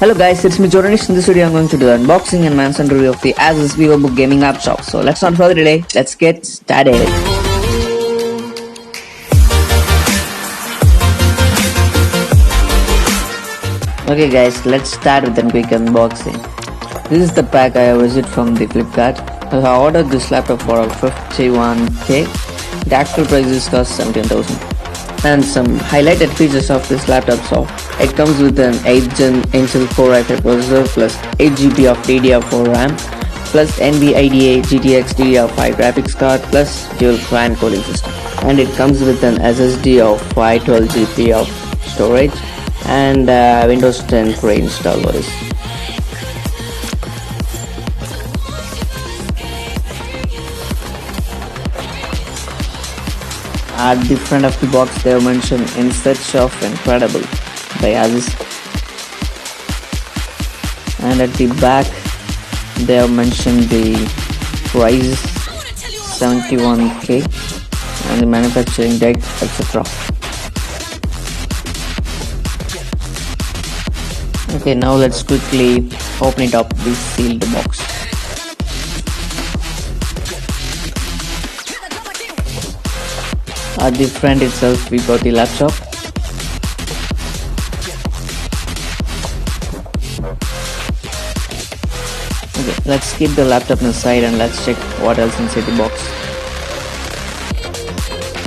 Hello guys, it's me Joranish. In this video I'm going to do the unboxing and handson review of the Asus VivoBook gaming laptop. So let's not further delay, let's get started. Okay guys, let's start with a quick unboxing. This is the pack I received from the Flipkart. I ordered this laptop for F571K. The actual price cost 17,000. And some highlighted features of this laptop. So it comes with an 8th Gen Intel Core i5 processor plus 8GB of DDR4 RAM plus NVIDIA GTX DDR5 graphics card plus dual fan cooling system. And it comes with an SSD of 512GB of storage and Windows 10 pre-installed OS. At the front of the box they have mentioned "in search of incredible" by Asus, and at the back they have mentioned the price 71K and the manufacturing date, etc. Okay, now let's quickly open it up, this sealed box. At the front itself we got the laptop. Okay, let's keep the laptop inside and let's check what else inside the box.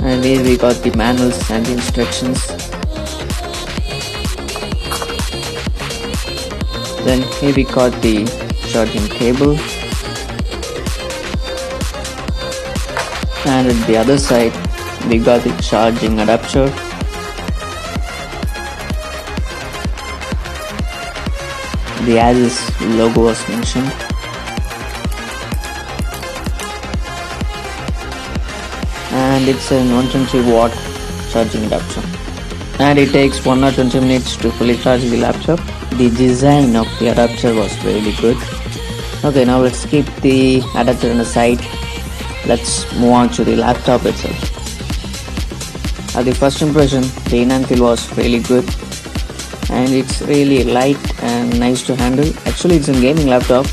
And here we got the manuals and the instructions. Then here we got the charging cable, and at the other side we got the charging adapter, the Asus logo was mentioned, and it's a 120-watt charging adapter, and it takes 1 or 20 minutes to fully charge the laptop. The design of the adapter was really good. Okay, now let's keep the adapter on the side. Let's move on to the laptop itself. At the first impression, the in-hand feel was really good, and it's really light and nice to handle. Actually it's a gaming laptop,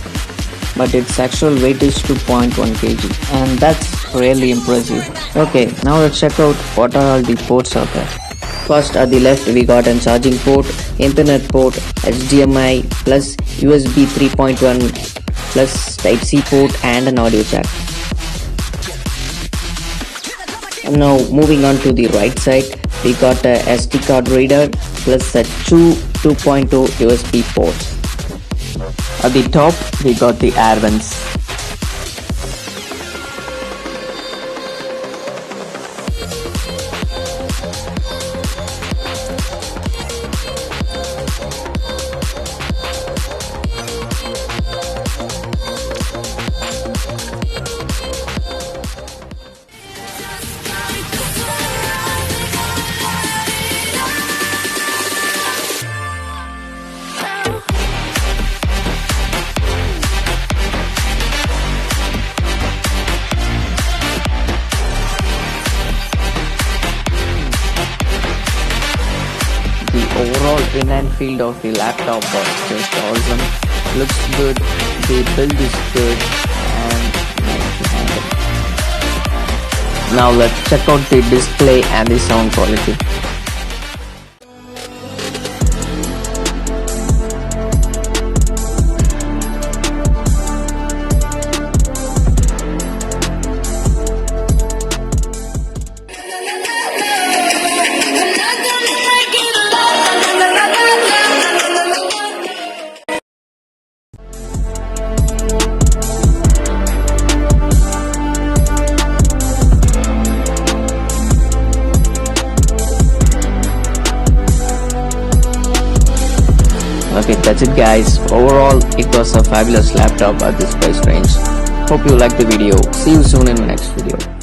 but its actual weight is 2.1 kg, and that's really impressive. Okay, now let's check out what are all the ports out there. First, at the left we got a charging port, Ethernet port, HDMI plus USB 3.1 plus Type-C port and an audio jack. Now moving on to the right side, we got a SD card reader plus a 2.2 USB ports. At the top we got the air vents. The overall in-hand feel of the laptop was just awesome. Looks good, the build is good, and nice to handle. Now let's check out the display and the sound quality. Okay, that's it guys. Overall it was a fabulous laptop at this price range. Hope you liked the video. See you soon in the next video.